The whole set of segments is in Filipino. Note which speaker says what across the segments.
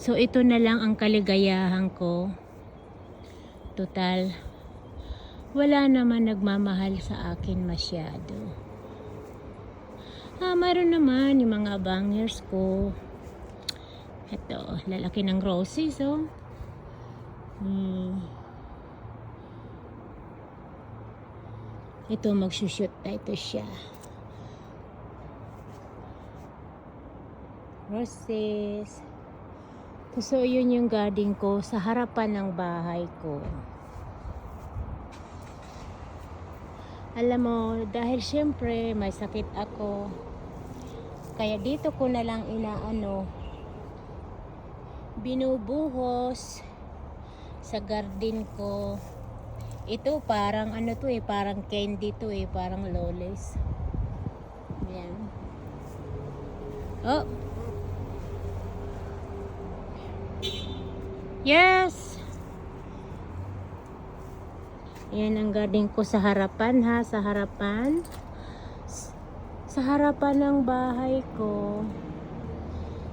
Speaker 1: So ito na lang ang kaligayahan ko. Total, wala naman nagmamahal sa akin masyado. Mayroon naman yung mga bangers ko. Ito, lalaki ng roses, oh. Ito, magsushoot na ito siya. Roses. So, yun yung garden ko sa harapan ng bahay ko. Alam mo, dahil syempre may sakit ako, kaya dito ko na lang binubuhos sa garden ko. Ito parang parang candy to parang lawless. Ayan. Oh. Yes. Ayan ang garden ko sa harapan sa harapan. Sa harapan ng bahay ko.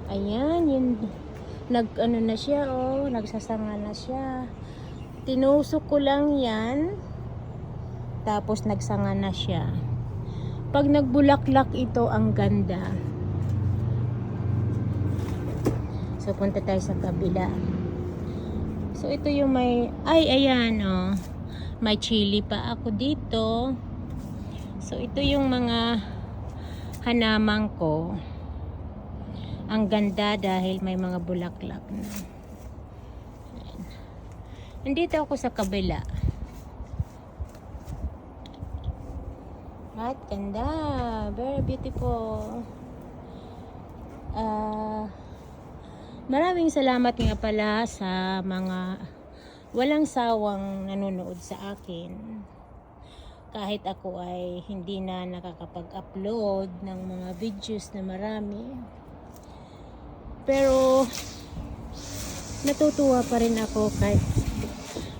Speaker 1: Ayan, yun na siya, oh, nagsasanga na siya. Tinusok ko lang yan. Tapos nagsanga na siya. Pag nagbulaklak ito, ang ganda. So, punta tayo sa kabila. So, ito yung ayan, oh. May chili pa ako dito. So, ito yung mga hanaman ko. Ang ganda dahil may mga bulaklak na. Nandito ako sa kabila. At ganda. Very beautiful. Maraming salamat nga pala sa mga walang sawang nanonood sa akin. Kahit ako ay hindi na nakakapag-upload ng mga videos na marami. Pero natutuwa pa rin ako kahit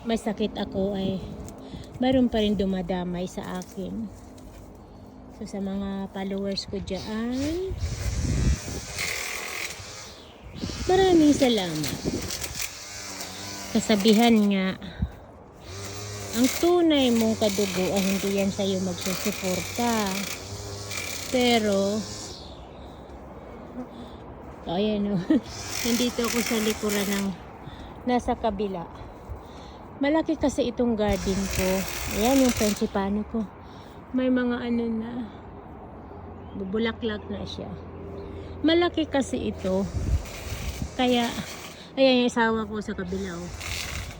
Speaker 1: may sakit ako ay mayroon pa rin dumadamay sa akin. So sa mga followers ko dyan, maraming salamat. Kasabihan nga, ang tunay mong kadugo ay hindi yan sa'yo magsusuporta. Pero, ayan o, nandito ako sa likuran ng nasa kabila. Malaki kasi itong garden ko. Ayan yung frangipani ko. May mga na, bubulaklak na siya. Malaki kasi ito. Kaya, ayan yung asawa ko sa kabila. Oh.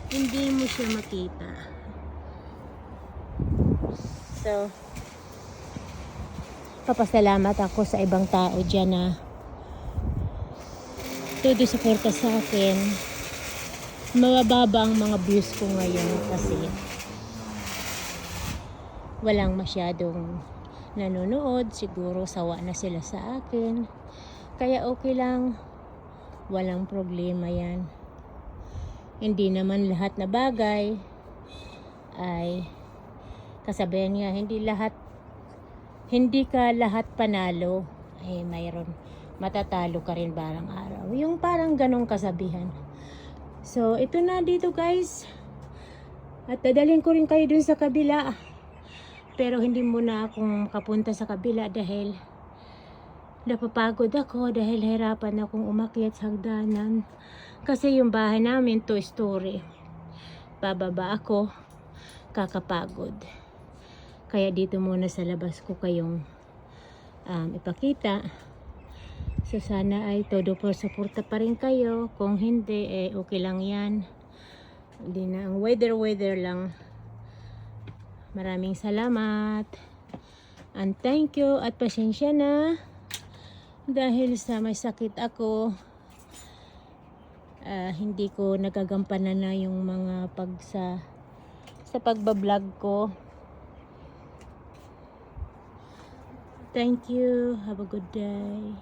Speaker 1: Hindi mo siya makita. So, papasalamat ako sa ibang tao dyan na todo suporta sa akin. Mababa ang mga views ko ngayon kasi walang masyadong nanonood. Siguro sawa na sila sa akin. Kaya okay lang. Walang problema yan. Hindi naman lahat na bagay ay kasabihan nga, hindi ka lahat panalo. Ay mayroon matatalo ka rin barang araw. Yung parang ganong kasabihan. So, ito na dito guys. At dadalhin ko rin kayo dun sa kabila. Pero hindi muna akong makapunta sa kabila dahil napapagod ako dahil hirapan akong umakyat sa hagdanan. Kasi yung bahay namin, 2 story. Bababa ako, kakapagod. Kaya dito muna sa labas ko kayong ipakita. So sana ay todo por suporta pa rin kayo. Kung hindi, okay lang yan. Hindi na, ang weather lang. Maraming salamat. And thank you at pasensya na. Dahil sa may sakit ako, hindi ko nagagampanan na yung mga sa pagbablog ko. Thank you. Have a good day.